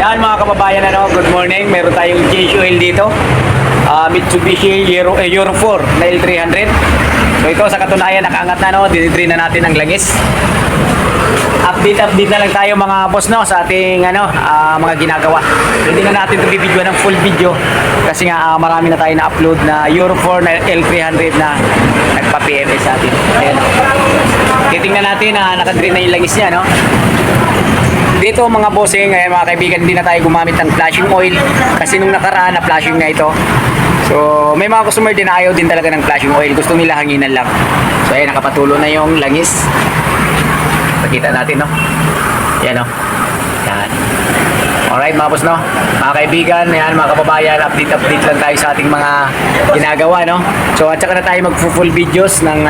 Ayan mga kababayan, good morning. Meron tayong change oil dito. Mitsubishi Euro 4 na L300. So ito sa katunayan nakaangat na, dinidri na natin ang langis. Update na lang tayo mga boss sa ating mga ginagawa. Hindi na natin ito bibidyo ng full video kasi nga marami na tayo na-upload na Euro 4 na L300 na nagpa-PMS sa atin. Ayan. Titingnan natin na nakadri na yung langis niya, Dito mga bossing, mga kaibigan, hindi na tayo gumamit ng flashing oil kasi nung nakaraan na flashing na ito. So may mga customer din na ayaw din talaga ng flashing oil, gusto nila hanginan lang. So ayan, nakapatulo na yung langis. Pakita natin, Yan, Yan. Alright mga boss, mga kaibigan, yan, mga kababayan, update lang tayo sa ating mga ginagawa, So at saka na tayo mag-full videos ng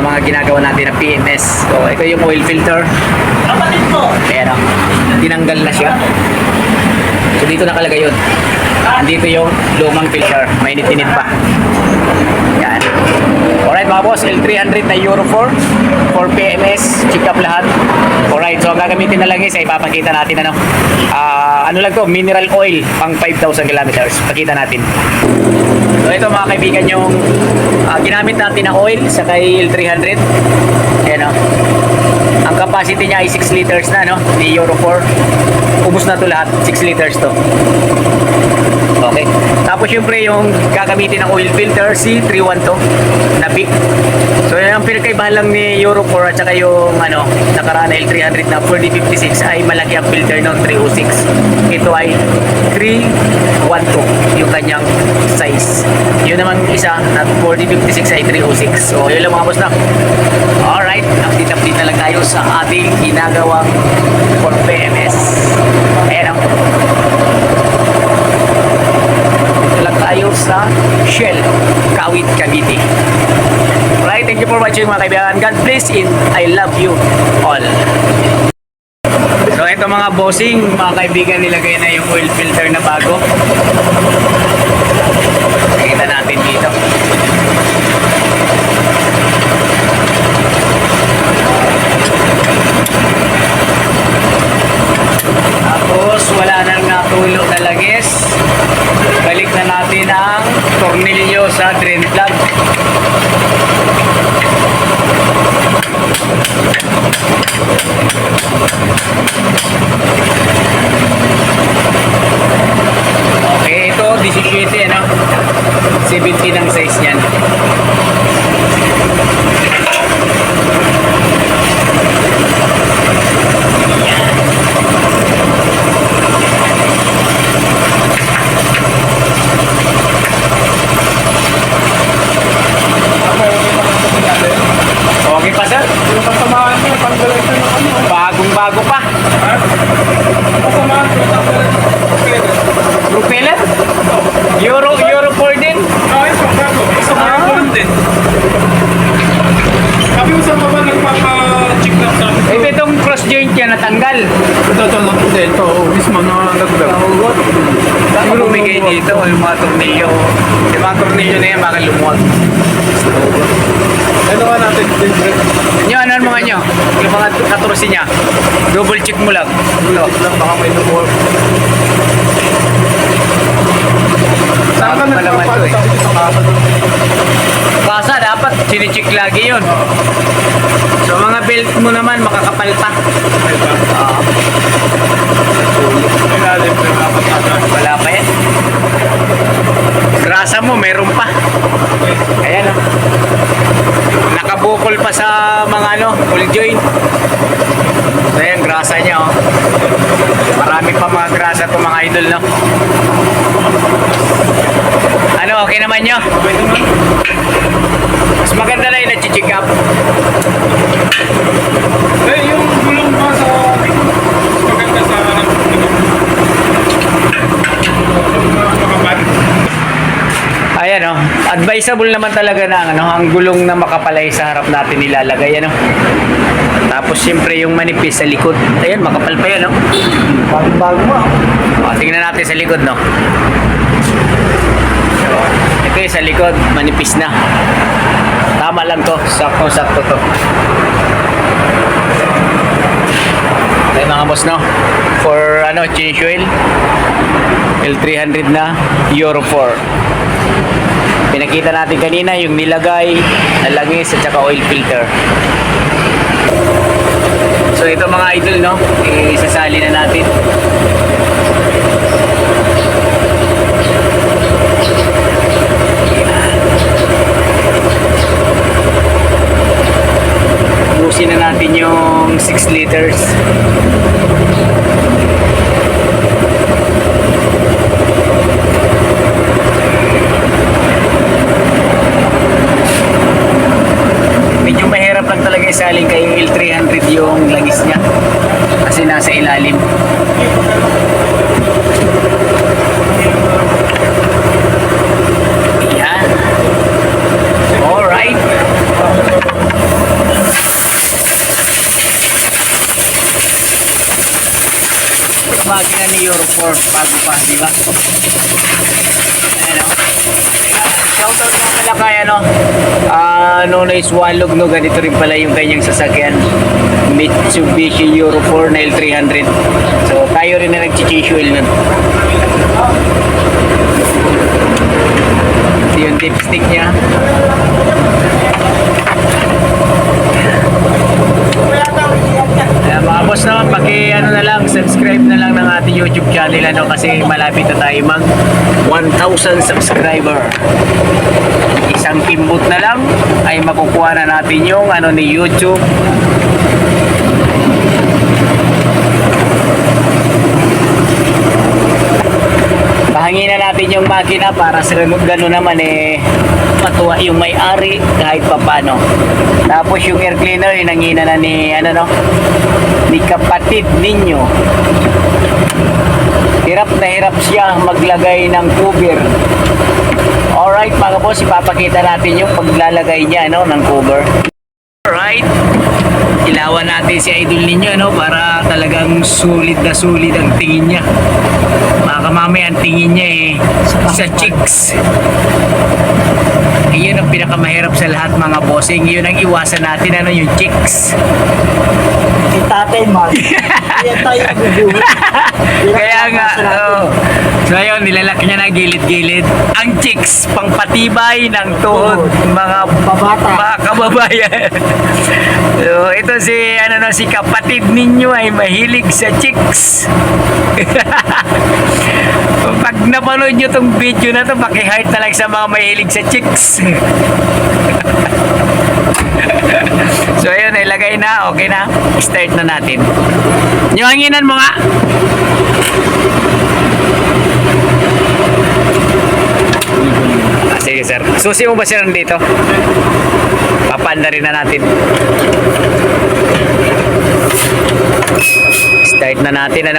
mga ginagawa natin na PMS. So ito yung oil filter. Ayan, tinanggal na siya. So dito nakalagay yun. Dito yung lumang filter, mainit-init pa. Yan. Alright mga boss, L300 na Euro 4 for PMS, check up lahat. Alright, so ang gagamitin na lang is ay ipapakita natin ano lang to, mineral oil pang 5,000 kilometers. Pakita natin. So ito mga kaibigan yung ginamit natin na oil sa kay L300. Ayan, ang capacity niya ay 6 liters na, ni Euro 4. Ubus na to lahat, 6 liters to. Okay. Tapos syempre yung gagamitin ng oil filter C31 to na big. So yan ang pinagkaibahan lang ni Euro 4 at saka yung nakaraan na L300 na 4056 ay malaki ang filter ng 306. Ito ay 312 yung kanyang size. Yun naman isa na 4056 ay 306. So yun lang mga boss Alright, update na lang tayo sa ating ginagawang for PMS. Ayan tayo sa Shell, Kawit, Cavite. Alright, thank you for watching mga kaibigan. God bless and I love you all. So ito mga bossing, mga kaibigan, nilagay na yung oil filter na bago. Nakita natin dito. Tapos wala nang natulo na langis. Balik na natin ang tornilyo sa drain plug. Okay, ito 17 17 ang size niyan. Okay pa sir? Yung kasamaan niya, pang-galay na ng Bagong-bago pa. Kasamaan ko, Propeller? Euro 4 din? ayos, pang-gago. Kasamaan ko rin din. Sabi mo sa baba, nagpapa-check lang sa akin. Ito itong cross joint niya natanggal. Ito lang din. Ito, mismo na nagdag. Saan bumigay dito yung mga tornilyo? Yung mga tornilyo na yan, baka lumuwag. Ano nga natin din, Brett? Ano mga nyo? Yung mga katursi niya. Double check mo lang. Ito. Lang, baka may lumuwag. Saan ka Malaman to nagpapalita? Sa kasa doon. Basa, dapat sinicheck lagi yun. So mga belt mo naman, makakapal pa. Ay ba? Ilalim ko yung dapat natin. Wala pa yan. Grasa mo, meron pa. Ayan nakabukol pa sa mga full joint. So ayan, grasa niya Marami pa mga grasa itong mga idol okay naman nyo? Okay naman. Mas maganda na yung nag-check up. Eh, yung gulong pa sa maganda sa Ayan advisable naman talaga na ang gulong na makapalay sa harap natin nilalagay Tapos siyempre yung manipis sa likod. Ayan, makapal pa yan Bago mo tingnan natin sa likod Ito yung sa likod, manipis na. Tama lang to, sakto to. Okay mga boss for ano, change oil. L300 na Euro 4. Pinakita natin kanina yung nilagay na langis at saka oil filter. So ito mga idol, no, isasali na natin. Busin na natin yung 6 liters. Medyo mahirap lang talaga isaling kay L300 yung langis niya kasi nasa ilalim. Yan. Alright. Makina ni Euro 4 bago pa, di ba? Ayan o. Shoutout nga pala kay Nonoy Swalog, no? Ganito rin pala yung kanyang sasakyan. Mitsubishi Euro 4 na L300. So tayo rin na nag-change oil nun. Ito yung dipstick niya. Mga boss naman, na lang, subscribe na lang ng ating YouTube channel kasi malapit na tayo mag 1,000 subscriber. Isang pimbot na lang ay makukuha na natin yung ni YouTube. Pahangin na natin yung makina para sa gano'n naman matuwa yung may-ari kahit papano. Tapos yung air cleaner inangina na ni ni kapatid ninyo. Hirap na hirap siya maglagay ng cover. Alright mga boss, ipapakita natin yung paglalagay niya ng cover. Alright, ilawan natin si idol ninyo para talagang sulit na sulit ang tingin niya. Baka mamaya ang tingin niya sa chicks. Iyon ang pinakamahirap sa lahat mga bossing. Yun ang iwasan natin yung chicks. Si tatay man. Kaya tayo gugulat. Kaya nga, so ayun, nilalaki niya na gilid-gilid. Ang chicks, pangpatibay ng tuhod, mga kababayan. So ito si kapatid ninyo ay mahilig sa chicks. Pag napanood nyo tong video na to, paki-heart na lang sa mga mahilig sa chicks. So ayun, ilagay na, okay na. Start na natin. Yung hanginan mo nga. Sige sir. Susi mo ba sir dito? Papanda rin na natin. Start na natin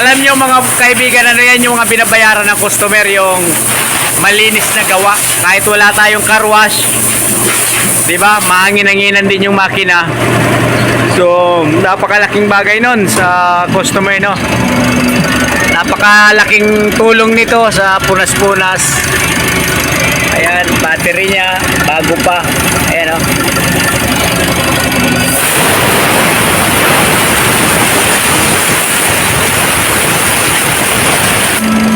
Alam nyo mga kaibigan, yan yung mga binabayaran ng customer, yung malinis na gawa. Kahit wala tayong car wash, diba? Mahangin-hanginan din yung makina. So, napakalaking bagay nun sa customer, Napakalaking tulong nito sa punas-punas. Ayan, battery niya, bago pa. Ayan,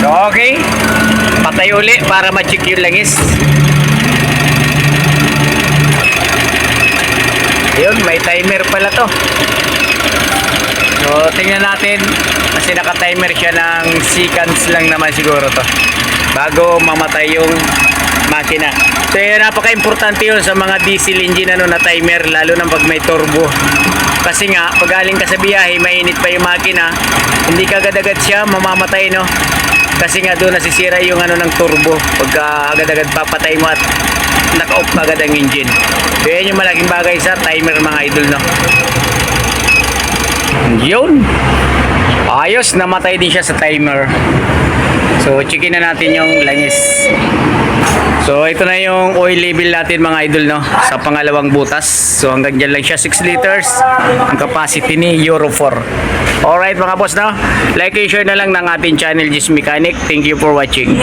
So, okay. Patay uli para ma-check yung langis. Yun, may timer pala to. So, tingnan natin. Kasi naka-timer siya ng seconds lang naman siguro to. Bago mamatay yung makina. So, yun, napaka-importante yun sa mga diesel engine na timer. Lalo na pag may turbo. Kasi nga, pag galing ka sa biyahe, mainit pa yung makina. Hindi ka agad-agad siya mamamatay, Kasi nga doon nasisira yung ng turbo pagka agad-agad papatay mo at naka-off agad ang engine. So yan yung malaking bagay sa timer mga idol, Yun. Ayos, namatay din siya sa timer. So checkin na natin yung langis. So ito na yung oil level natin mga idol, no, sa pangalawang butas. So hanggang dyan lang siya, 6 liters ang capacity ni Euro 4. Alright mga boss, no, like and share na lang ng ating channel Gis Mechanic. Thank you for watching.